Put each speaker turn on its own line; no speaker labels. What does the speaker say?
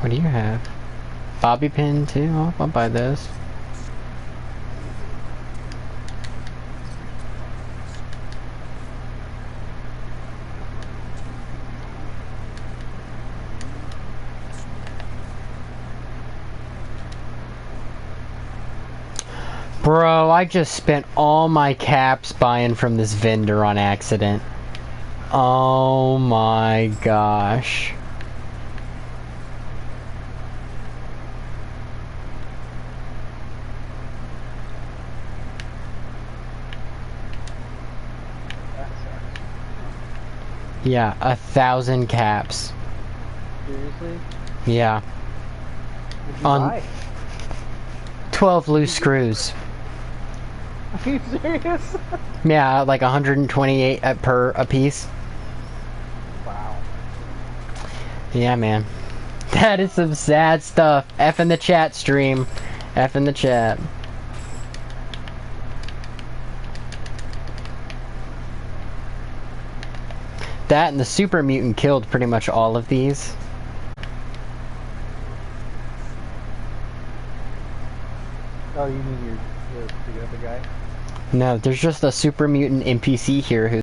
What do you have? Bobby pin too? Oh, I'll buy those. Bro, I just spent all my caps buying from this vendor on accident. Oh my gosh.
That sucks.
Yeah, 1,000 caps.
Seriously?
Yeah.
What'd you
On
buy?
12 loose screws.
Are you serious?
Yeah, like 128 per a piece.
Wow.
Yeah, man. That is some sad stuff. F in the chat stream. F in the chat. That and the super mutant killed pretty much all of these.
Oh, you mean the other guy?
No, there's just a super mutant NPC here who